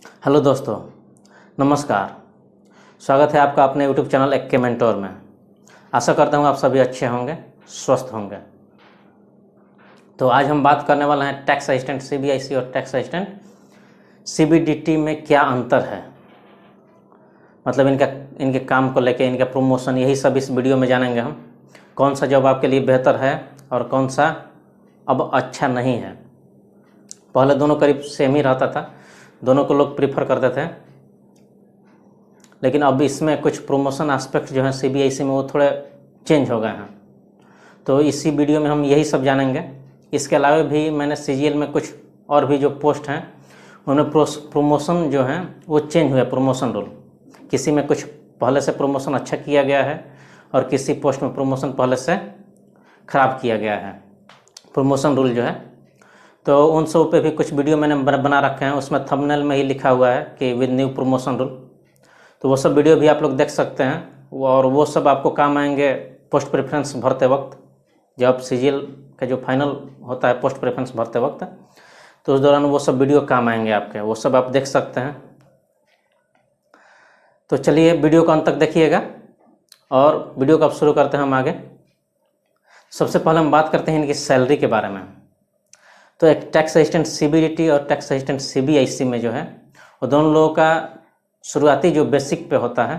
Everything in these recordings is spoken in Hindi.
हेलो दोस्तों, नमस्कार। स्वागत है आपका अपने यूट्यूब चैनल एक के मेंटोर में। आशा करता हूँ आप सभी अच्छे होंगे, स्वस्थ होंगे। तो आज हम बात करने वाले हैं टैक्स असिस्टेंट सीबीआईसी और टैक्स असिस्टेंट सीबीडीटी में क्या अंतर है, मतलब इनके काम को लेके, इनका प्रमोशन, यही सब इस वीडियो में जानेंगे हम। कौन सा जॉब आपके लिए बेहतर है और कौन सा अब अच्छा नहीं है। पहले दोनों करीब सेम ही रहता था, दोनों को लोग प्रीफर करते थे, लेकिन अब इसमें कुछ प्रमोशन एस्पेक्ट जो है सीबीआईसी में वो थोड़े चेंज हो गए हैं। तो इसी वीडियो में हम यही सब जानेंगे। इसके अलावा भी मैंने सीजीएल में कुछ और भी जो पोस्ट हैं उनमें प्रमोशन जो हैं वो चेंज हुआ, प्रमोशन रूल। किसी में कुछ पहले से प्रमोशन अच्छा किया गया है और किसी पोस्ट में प्रमोशन पहले से ख़राब किया गया है, प्रमोशन रूल जो है। तो उन सब पे भी कुछ वीडियो मैंने बना रखे हैं, उसमें थंबनेल में ही लिखा हुआ है कि विद न्यू प्रमोशन रूल। तो वो सब वीडियो भी आप लोग देख सकते हैं, और वो सब आपको काम आएंगे पोस्ट प्रेफरेंस भरते वक्त। जब सीजीएल का जो फाइनल होता है पोस्ट प्रेफरेंस भरते वक्त, तो उस दौरान वो सब वीडियो काम आएंगे आपके, वो सब आप देख सकते हैं। तो चलिए वीडियो को अंत तक देखिएगा और वीडियो को अब शुरू करते हैं हम आगे। सबसे पहले हम बात करते हैं इनकी सैलरी के बारे में। तो एक टैक्स असिस्टेंट सीबीडीटी और टैक्स असिस्टेंट सीबीआईसी में जो है वो दोनों लोगों का शुरुआती जो बेसिक पे होता है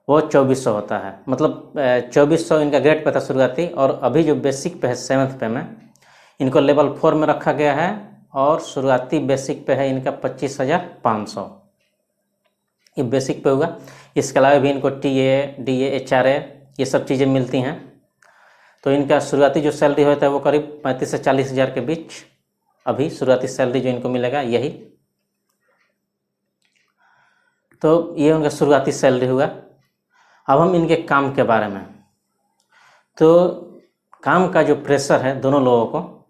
वो 2400 होता है, मतलब 2400 इनका ग्रेड पे था शुरुआती। और अभी जो बेसिक पे है 7th पे में, इनको लेवल 4 में रखा गया है और शुरुआती बेसिक पे है इनका 25,500, ये बेसिक पे होगा। इसके अलावा भी इनको टीए, डीए, एचआरए ये सब चीज़ें मिलती हैं। तो इनका शुरुआती जो सैलरी होता है वो करीब 35 से 40 हज़ार के बीच अभी शुरुआती सैलरी जो इनको मिलेगा यही। तो ये उनका शुरुआती सैलरी हुआ। अब हम इनके काम के बारे में, तो काम का जो प्रेशर है दोनों लोगों को,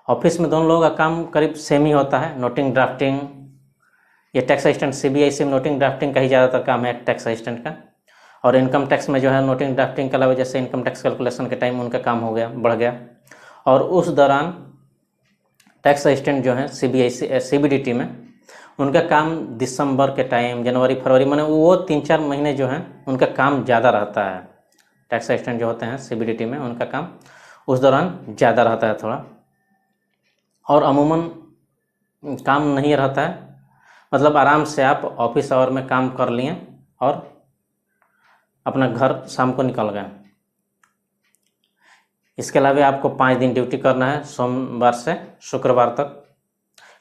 ऑफिस में दोनों लोगों का काम करीब सेम ही होता है, नोटिंग ड्राफ्टिंग। ये टैक्स असिस्टेंट सीबीआईसी में नोटिंग ड्राफ्टिंग का ही ज़्यादातर काम है टैक्स असिस्टेंट का। और इनकम टैक्स में जो है नोटिंग ड्राफ्टिंग के अलावा जैसे इनकम टैक्स कैलकुलेशन के टाइम उनका काम हो गया, बढ़ गया। और उस दौरान टैक्स असिस्टेंट जो है सीबीआईसी सीबीडीटी में, उनका काम दिसंबर के टाइम, जनवरी फरवरी, माने वो 3-4 महीने जो हैं उनका काम ज़्यादा रहता है। टैक्स असिस्टेंट जो होते हैं सीबीडीटी में उनका काम उस दौरान ज़्यादा रहता है थोड़ा, और अमूमन काम नहीं रहता है, मतलब आराम से आप ऑफिस आवर में काम कर लिए और अपना घर शाम को निकल गए। इसके अलावा आपको 5 दिन ड्यूटी करना है, सोमवार से शुक्रवार तक।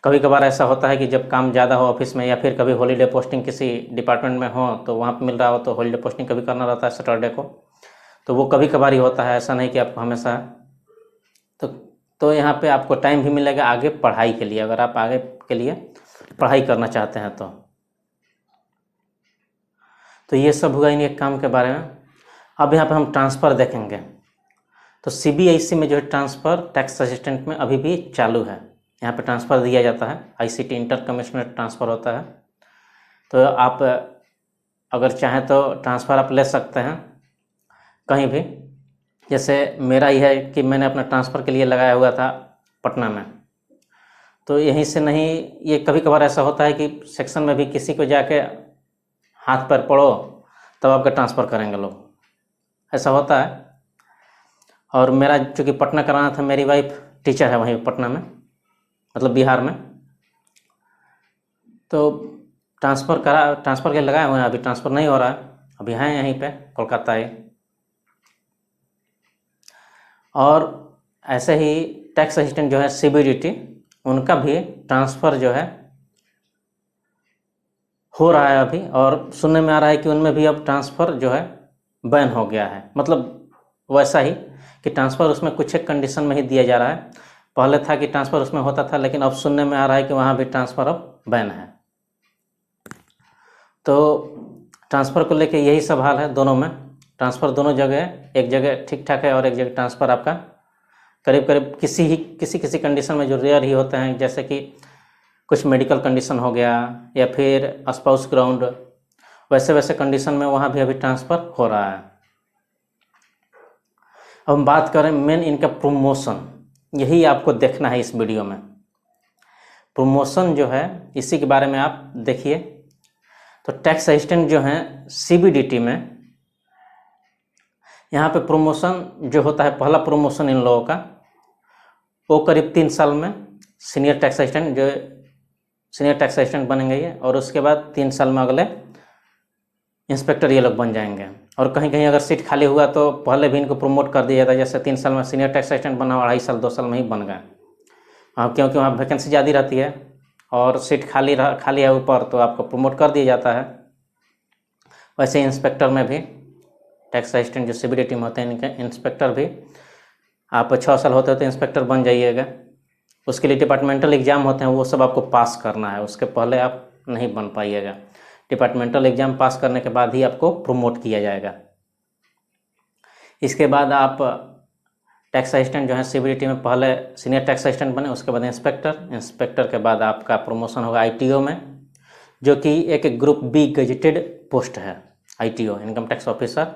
कभी कभार ऐसा होता है कि जब काम ज़्यादा हो ऑफिस में, या फिर कभी हॉलीडे पोस्टिंग किसी डिपार्टमेंट में हो तो वहाँ पर मिल रहा हो तो हॉलीडे पोस्टिंग कभी करना रहता है सैटरडे को। तो वो कभी कभार ही होता है, ऐसा नहीं कि आपको हमेशा है। तो यहाँ पे आपको टाइम भी मिलेगा आगे पढ़ाई के लिए, अगर आप आगे के लिए पढ़ाई करना चाहते हैं तो ये सब हुआ इनके काम के बारे में। अब यहाँ पे हम ट्रांसफ़र देखेंगे। तो सीबीआईसी में जो है ट्रांसफ़र टैक्स असिस्टेंट में अभी भी चालू है, यहाँ पे ट्रांसफ़र दिया जाता है, आईसीटी इंटर कमिश्नरेट ट्रांसफ़र होता है। तो आप अगर चाहें तो ट्रांसफ़र आप ले सकते हैं कहीं भी। जैसे मेरा ही है कि मैंने अपना ट्रांसफ़र के लिए लगाया हुआ था पटना में, तो यहीं से नहीं, ये कभी कभार ऐसा होता है कि सेक्शन में भी किसी को जाके हाथ पैर पड़ो तब आपका ट्रांसफ़र करेंगे लोग, ऐसा होता है। और मेरा चूँकि पटना कराना था, मेरी वाइफ टीचर है वहीं पटना में, मतलब बिहार में, तो ट्रांसफ़र के लगाए हुए हैं। अभी ट्रांसफ़र नहीं हो रहा है, अभी हैं यहीं पे कोलकाता ही। और ऐसे ही टैक्स असिस्टेंट जो है सीबीडीटी, उनका भी ट्रांसफ़र जो है हो रहा है अभी, और सुनने में आ रहा है कि उनमें भी अब ट्रांसफ़र जो है बैन हो गया है। मतलब वैसा ही कि ट्रांसफ़र उसमें कुछ एक कंडीशन में ही दिया जा रहा है। पहले था कि ट्रांसफ़र उसमें होता था, लेकिन अब सुनने में आ रहा है कि वहाँ भी ट्रांसफ़र अब बैन है। तो ट्रांसफ़र को लेके यही सब हाल है दोनों में। ट्रांसफ़र दोनों जगह, एक जगह ठीक ठाक है और एक जगह ट्रांसफ़र आपका करीब करीब किसी कंडीशन में जो रेयर ही होते हैं, जैसे कि कुछ मेडिकल कंडीशन हो गया या फिर स्पाउस ग्राउंड, वैसे कंडीशन में वहाँ भी अभी ट्रांसफ़र हो रहा है। अब हम बात करें मेन इनका प्रमोशन, यही आपको देखना है इस वीडियो में। प्रमोशन जो है इसी के बारे में आप देखिए। तो टैक्स असिस्टेंट जो हैं CBDT में, यहाँ पे प्रमोशन जो होता है, पहला प्रमोशन इन लोगों का वो करीब 3 साल में सीनियर टैक्स असिस्टेंट बनेंगे ये, और उसके बाद 3 साल में अगले इंस्पेक्टर ये लोग बन जाएंगे। और कहीं कहीं अगर सीट खाली हुआ तो पहले भी इनको प्रमोट कर दिया जाता है, जैसे 3 साल में सीनियर टैक्स असिस्टेंट बना, 2.5 साल 2 साल में ही बन गए। क्योंकि वहाँ वैकेंसी ज़्यादा रहती है और सीट खाली है ऊपर, तो आपको प्रमोट कर दिया जाता है। वैसे इंस्पेक्टर में भी टैक्स असिस्टेंट जो CBDT में होते हैं, इनके इंस्पेक्टर भी आप 6 साल होते इंस्पेक्टर बन जाइएगा। उसके लिए डिपार्टमेंटल एग्ज़ाम होते हैं, वो सब आपको पास करना है, उसके पहले आप नहीं बन पाइएगा। डिपार्टमेंटल एग्ज़ाम पास करने के बाद ही आपको प्रमोट किया जाएगा। इसके बाद आप टैक्स असिस्टेंट जो है CBDT में पहले सीनियर टैक्स असिस्टेंट बने, उसके बाद इंस्पेक्टर के बाद आपका प्रमोशन होगा ITO में, जो कि एक ग्रुप B गजेटेड पोस्ट है, ITO इनकम टैक्स ऑफिसर।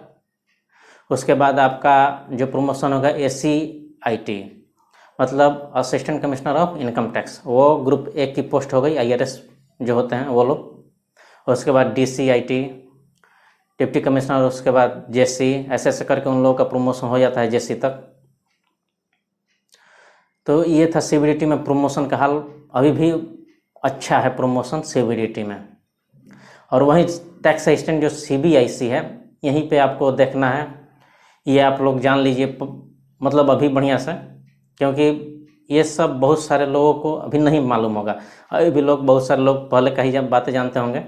उसके बाद आपका जो प्रमोशन होगा ACIT, मतलब assistant commissioner of income tax, वो ग्रुप 1 की पोस्ट हो गई, IRS जो होते हैं वो लोग। उसके बाद DCIT डिप्टी कमिश्नर, उसके बाद JC, ऐसे करके उन लोगों का प्रमोशन हो जाता है JC तक। तो ये था CBDT में प्रमोशन का हाल। अभी भी अच्छा है प्रमोशन CBDT में। और वहीं टैक्स असिस्टेंट जो CBIC है, यहीं पे आपको देखना है, ये आप लोग जान लीजिए मतलब अभी बढ़िया से, क्योंकि ये सब बहुत सारे लोगों को अभी नहीं मालूम होगा। अभी भी बहुत सारे लोग पहले का ही जब बातें जानते होंगे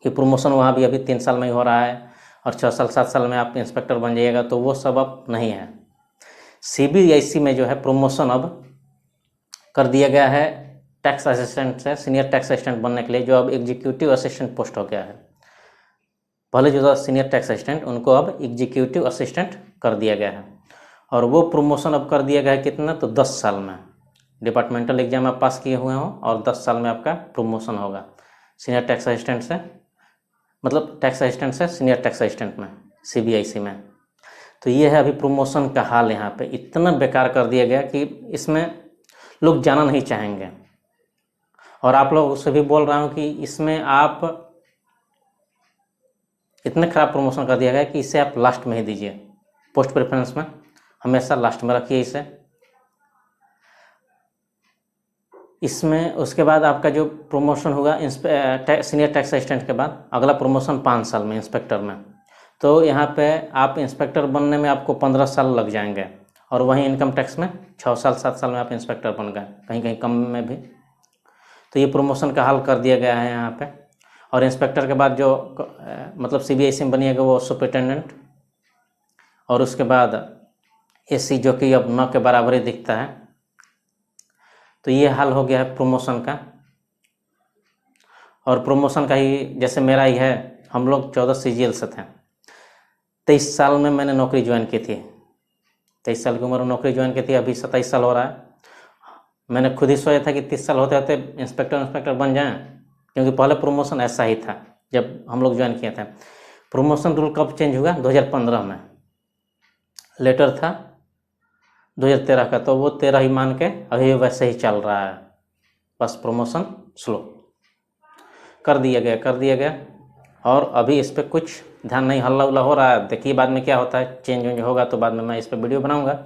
कि प्रमोशन वहाँ भी अभी 3 साल में ही हो रहा है और 6 साल 7 साल में आप इंस्पेक्टर बन जाइएगा, तो वो सब अब नहीं है। CBIC में जो है प्रमोशन अब कर दिया गया है टैक्स असिस्टेंट से सीनियर टैक्स असिस्टेंट बनने के लिए, जो अब एग्जीक्यूटिव असिस्टेंट पोस्ट हो गया है। पहले जो था सीनियर टैक्स असिस्टेंट, उनको अब एग्जीक्यूटिव असिस्टेंट कर दिया गया है। और वो प्रमोशन अब कर दिया गया है कितना, तो 10 साल में डिपार्टमेंटल एग्जाम आप पास किए हुए हो और 10 साल में आपका प्रमोशन होगा सीनियर टैक्स असिस्टेंट से, मतलब टैक्स असिस्टेंट से सीनियर टैक्स असिस्टेंट में CBIC में। तो ये है अभी प्रमोशन का हाल। यहाँ पे इतना बेकार कर दिया गया कि इसमें लोग जाना नहीं चाहेंगे। और आप लोगों से भी बोल रहा हूँ कि इसमें आप इतने खराब प्रमोशन कर दिया गया कि इसे आप लास्ट में ही दीजिए, पोस्ट प्रेफरेंस में हमेशा लास्ट में रखिए इसे। इसमें उसके बाद आपका जो प्रमोशन होगा सीनियर टैक्स असिस्टेंट के बाद अगला प्रमोशन 5 साल में इंस्पेक्टर में। तो यहाँ पे आप इंस्पेक्टर बनने में आपको 15 साल लग जाएंगे, और वहीं इनकम टैक्स में 6 साल 7 साल में आप इंस्पेक्टर बन गए, कहीं कहीं कम में भी। तो ये प्रमोशन का हाल कर दिया गया है यहाँ पे। और इंस्पेक्टर के बाद जो मतलब CBIC में बनिएगा वो सुपरिटेंडेंट, और उसके बाद AC जो कि अब 9 के बराबर ही दिखता है। तो ये हाल हो गया है प्रमोशन का। और प्रमोशन का ही जैसे मेरा ही है, हम लोग 14 CGL से थे। 23 साल में मैंने नौकरी ज्वाइन की थी, 23 साल की उम्र में नौकरी ज्वाइन की थी, अभी 27 साल हो रहा है। मैंने खुद ही सोचा था कि 30 साल होते होते इंस्पेक्टर बन जाएं, क्योंकि पहले प्रमोशन ऐसा ही था जब हम लोग ज्वाइन किए थे। प्रमोशन रूल कब चेंज हुआ, 2015 में लेटर था 2013 का, तो वो 13 ही मान के अभी वैसे ही चल रहा है, बस प्रमोशन स्लो कर दिया गया। और अभी इस पर कुछ ध्यान नहीं, हल्ला उल्ला हो रहा है। देखिए बाद में क्या होता है, चेंज होगा तो बाद में मैं इस पर वीडियो बनाऊंगा।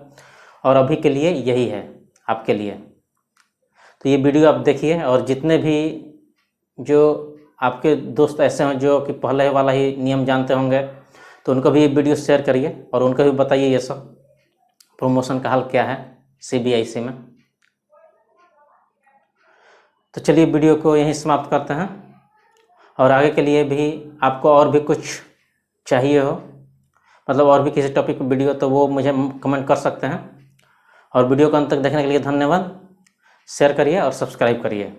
और अभी के लिए यही है आपके लिए। तो ये वीडियो आप देखिए, और जितने भी जो आपके दोस्त ऐसे हैं जो कि पहले वाला ही नियम जानते होंगे, तो उनको भी ये वीडियो शेयर करिए और उनको भी बताइए ये सब प्रमोशन का हाल क्या है CBIC में। तो चलिए वीडियो को यहीं समाप्त करते हैं, और आगे के लिए भी आपको और भी कुछ चाहिए हो, मतलब और भी किसी टॉपिक पर वीडियो, तो वो मुझे कमेंट कर सकते हैं। और वीडियो को अंत तक देखने के लिए धन्यवाद। शेयर करिए और सब्सक्राइब करिए।